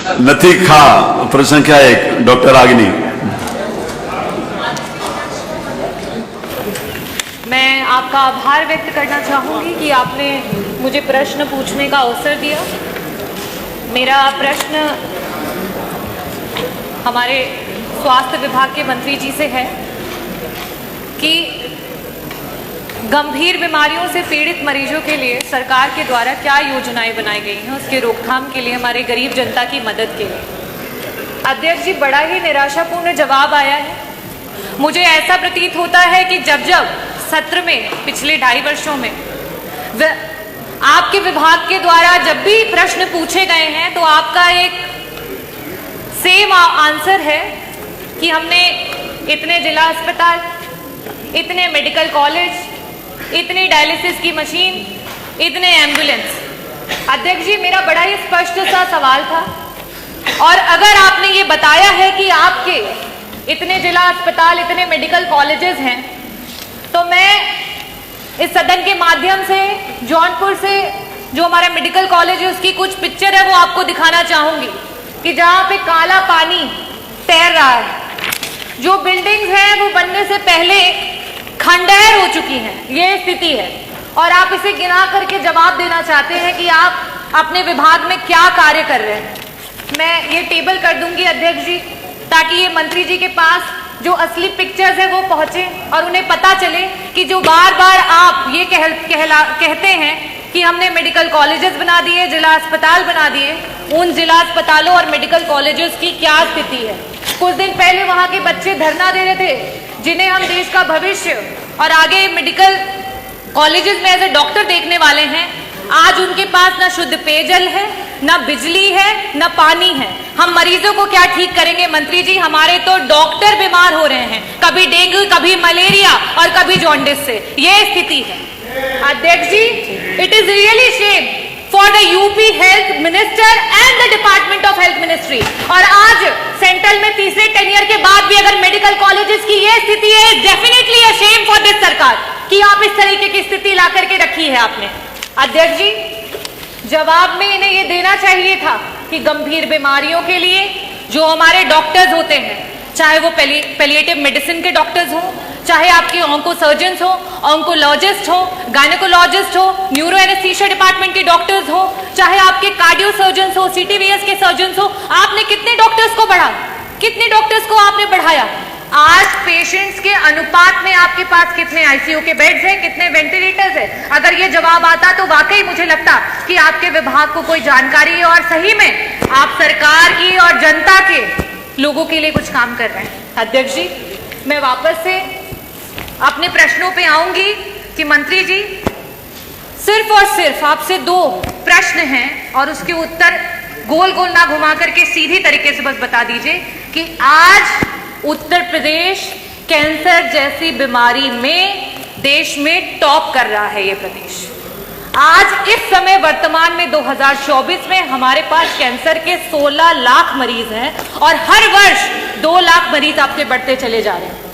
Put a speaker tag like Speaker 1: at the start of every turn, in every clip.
Speaker 1: नथी खा प्रसंख्या 1 डॉक्टर रागिनी।
Speaker 2: मैं आपका आभार व्यक्त करना चाहूँगी कि आपने मुझे प्रश्न पूछने का अवसर दिया। मेरा प्रश्न हमारे स्वास्थ्य विभाग के मंत्री जी से है कि गंभीर बीमारियों से पीड़ित मरीजों के लिए सरकार के द्वारा क्या योजनाएं बनाई गई हैं उसके रोकथाम के लिए, हमारे गरीब जनता की मदद के लिए। अध्यक्ष जी, बड़ा ही निराशापूर्ण जवाब आया है। मुझे ऐसा प्रतीत होता है कि जब सत्र में पिछले 2.5 वर्षों में आपके विभाग के द्वारा जब भी प्रश्न पूछे गए हैं तो आपका एक सेम आंसर है कि हमने इतने जिला अस्पताल, इतने मेडिकल कॉलेज, इतनी डायलिसिस की मशीन, इतने एम्बुलेंस। अध्यक्ष जी, मेरा बड़ा ही स्पष्ट सा सवाल था, और अगर आपने ये बताया है कि आपके इतने जिला अस्पताल, इतने मेडिकल कॉलेजेस हैं, तो मैं इस सदन के माध्यम से जौनपुर से जो हमारा मेडिकल कॉलेज है उसकी कुछ पिक्चर है वो आपको दिखाना चाहूंगी कि जहां पे काला पानी तैर रहा है, जो बिल्डिंग्स हैं वो बनने से पहले खंडहर हो चुकी हैं, ये स्थिति है। और आप इसे गिना करके जवाब देना चाहते हैं कि आप अपने विभाग में क्या कार्य कर रहे हैं। मैं ये टेबल कर दूंगी अध्यक्ष जी, ताकि ये मंत्री जी के पास जो असली पिक्चर्स है वो पहुंचे और उन्हें पता चले कि जो बार बार आप ये कहते हैं कि हमने मेडिकल कॉलेजेस बना दिए, जिला अस्पताल बना दिए, उन जिला अस्पतालों और मेडिकल कॉलेजेस की क्या स्थिति है। कुछ दिन पहले वहां के बच्चे धरना दे रहे थे, जिन्हें हम देश का भविष्य और आगे मेडिकल कॉलेजेस में एज ए डॉक्टर देखने वाले हैं। आज उनके पास ना शुद्ध पेयजल है, ना बिजली है, ना पानी है। हम मरीजों को क्या ठीक करेंगे मंत्री जी? हमारे तो डॉक्टर बीमार हो रहे हैं, कभी डेंगू, कभी मलेरिया और कभी जॉन्डिस से। ये स्थिति है अध्यक्ष जी। It is really shame for the UP health minister and the department of health ministry. और आज सेंट्रल में तीसरे टेनियर के बाद भी अगर मेडिकल कॉलेजेस की ये स्थिति है, definitely a shame for this सरकार कि आप इस तरीके की स्थिति ला करके रखी है आपने। अध्यक्ष जी, जवाब में इन्हें ये देना चाहिए था कि गंभीर बीमारियों के लिए जो हमारे डॉक्टर्स होते हैं, चाहे वो पैलिएटिव मेडिसिन के डॉक्टर्स हों, चाहे आपके ऑन्को सर्जन्स हो, ऑन्कोलॉजिस्ट हो, गायनेकोलॉजिस्ट हो, न्यूरो एनेस्थीसिया डिपार्टमेंट के डॉक्टर्स हो, चाहे आपके कार्डियो सर्जन्स हो, सीटीवीएस के सर्जन्स हो, आपने कितने डॉक्टर्स को बढ़ा, कितने डॉक्टर्स को आपने बढ़ाया? आज पेशेंट्स के अनुपात में आपके पास कितने आईसीयू के बेड्स हैं, कितने वेंटिलेटर्स हैं? अगर ये जवाब आता तो वाकई मुझे लगता कि आपके विभाग को कोई जानकारी है और सही में आप सरकार की और जनता के लोगों के लिए कुछ काम कर रहे हैं। अध्यक्ष जी, मैं वापस से अपने प्रश्नों पे आऊंगी कि मंत्री जी, सिर्फ और सिर्फ आपसे 2 प्रश्न हैं और उसके उत्तर गोल गोल ना घुमा करके सीधी तरीके से बस बता दीजिए कि आज उत्तर प्रदेश कैंसर जैसी बीमारी में देश में टॉप कर रहा है। ये प्रदेश आज इस समय वर्तमान में 2024 में हमारे पास कैंसर के 16 लाख मरीज हैं और हर वर्ष 2 लाख मरीज आपके बढ़ते चले जा रहे हैं।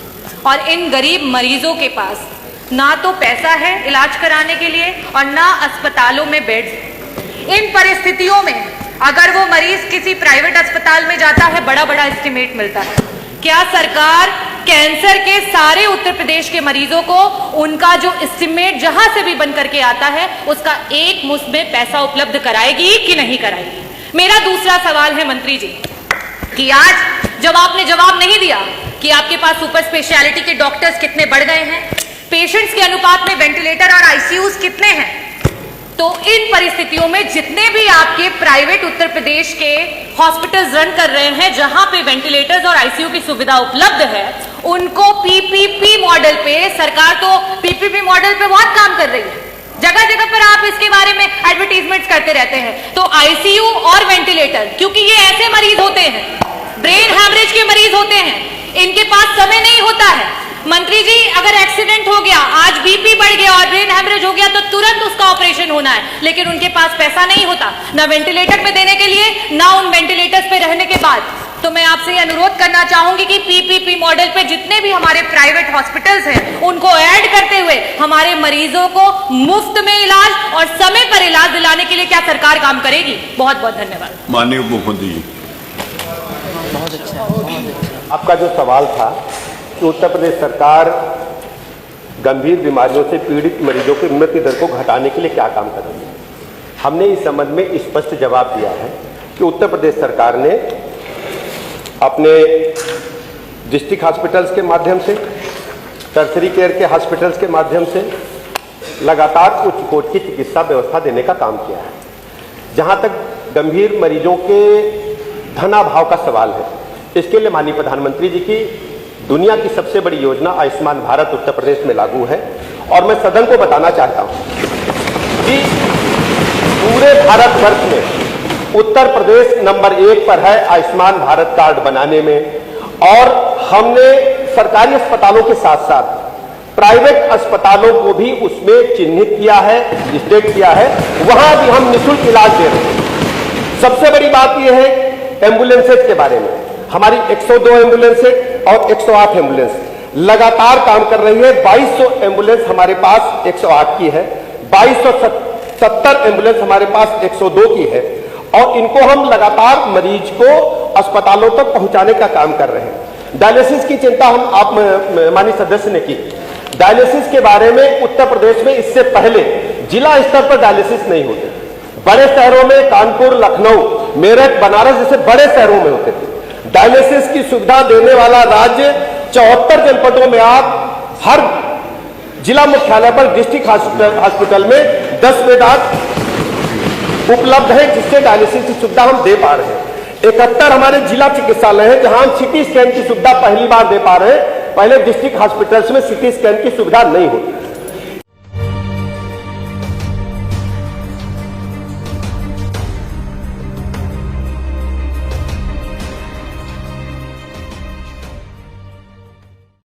Speaker 2: और इन गरीब मरीजों के पास ना तो पैसा है इलाज कराने के लिए और ना अस्पतालों में बेड्स। इन परिस्थितियों में अगर वो मरीज किसी प्राइवेट अस्पताल में जाता है, बड़ा बड़ा एस्टिमेट मिलता है। क्या सरकार कैंसर के सारे उत्तर प्रदेश के मरीजों को उनका जो एस्टिमेट जहां से भी बन करके आता है उसका एक मुश्त में पैसा उपलब्ध कराएगी कि नहीं कराएगी? मेरा दूसरा सवाल है मंत्री जी कि आज जब आपने जवाब नहीं दिया कि आपके पास सुपर स्पेशलिटी के डॉक्टर्स कितने बढ़ गए हैं, पेशेंट्स के अनुपात में वेंटिलेटर और आईसीयूज कितने हैं, तो इन परिस्थितियों में जितने भी आपके प्राइवेट उत्तर प्रदेश के हॉस्पिटल्स रन कर रहे हैं जहां पे वेंटिलेटर्स और आईसीयू की सुविधा उपलब्ध है, उनको पीपीपी मॉडल पे, सरकार तो पीपीपी मॉडल पे बहुत काम कर रही है, जगह जगह पर आप इसके बारे में एडवर्टीजमेंट्स करते रहते हैं। तो आईसीयू और वेंटिलेटर, क्योंकि ये ऐसे मरीज होते हैं, ब्रेन हैमरेज के मरीज होते हैं, इनके पास समय नहीं होता है। मंत्री जी, अगर एक्सीडेंट हो गया, आज बीपी बढ़ गया और ब्रेन हैमरेज हो गया तो तुरंत उसका ऑपरेशन होना है, लेकिन उनके पास पैसा नहीं होता ना वेंटिलेटर पे देने के लिए, ना उन वेंटिलेटर्स पे रहने के बाद। तो मैं आपसे ये अनुरोध करना चाहूंगी कि पीपीपी मॉडल पे जितने भी हमारे प्राइवेट हॉस्पिटल्स हैं उनको ऐड करते हुए हमारे मरीजों को मुफ्त में इलाज और समय पर इलाज दिलाने के लिए क्या सरकार काम करेगी? बहुत बहुत धन्यवाद।
Speaker 1: माननीय उप मुख्यमंत्री जी।
Speaker 3: आपका जो सवाल था कि उत्तर प्रदेश सरकार गंभीर बीमारियों से पीड़ित मरीजों की मृत्यु दर को घटाने के लिए क्या काम कर रही है, हमने इस संबंध में स्पष्ट जवाब दिया है कि उत्तर प्रदेश सरकार ने अपने डिस्ट्रिक्ट हॉस्पिटल्स के माध्यम से, टर्शरी केयर के हॉस्पिटल्स के माध्यम से लगातार उच्च कोटि की चिकित्सा व्यवस्था देने का काम किया है। जहां तक गंभीर मरीजों के धनाभाव का सवाल है, इसके लिए माननीय प्रधानमंत्री जी की दुनिया की सबसे बड़ी योजना आयुष्मान भारत उत्तर प्रदेश में लागू है। और मैं सदन को बताना चाहता हूं कि पूरे भारतवर्ष में उत्तर प्रदेश नंबर 1 पर है आयुष्मान भारत कार्ड बनाने में। और हमने सरकारी अस्पतालों के साथ साथ प्राइवेट अस्पतालों को भी उसमें चिन्हित किया है, रजिस्ट्रेट किया है, वहां भी हम निःशुल्क इलाज दे रहे हैं। सबसे बड़ी बात यह है एम्बुलेंसेज के बारे में, हमारी 102 एम्बुलेंस और 108 एम्बुलेंस लगातार काम कर रही है। 2200 एम्बुलेंस हमारे पास 108 की है, 2270 एम्बुलेंस हमारे पास 102 की है। और इनको हम लगातार मरीज को अस्पतालों तक पहुंचाने का काम कर रहे हैं। डायलिसिस की चिंता हम आप माननीय सदस्य ने की। डायलिसिस के बारे में उत्तर प्रदेश में इससे पहले जिला स्तर पर डायलिसिस नहीं होते। बड़े शहरों में कानपुर, लखनऊ, मेरठ, बनारस जैसे बड़े शहरों में होते थे। डायलिसिस की सुविधा देने वाला राज्य 74 जनपदों में आप हर जिला मुख्यालय पर डिस्ट्रिक्ट हॉस्पिटल में 10 बेड उपलब्ध है, जिससे डायलिसिस की सुविधा हम दे पा रहे हैं। 71 हमारे जिला चिकित्सालय हैं जहां हम सिटी स्कैन की सुविधा पहली बार दे पा रहे हैं। पहले डिस्ट्रिक्ट हॉस्पिटल्स में सिटी स्कैन की सुविधा नहीं होती।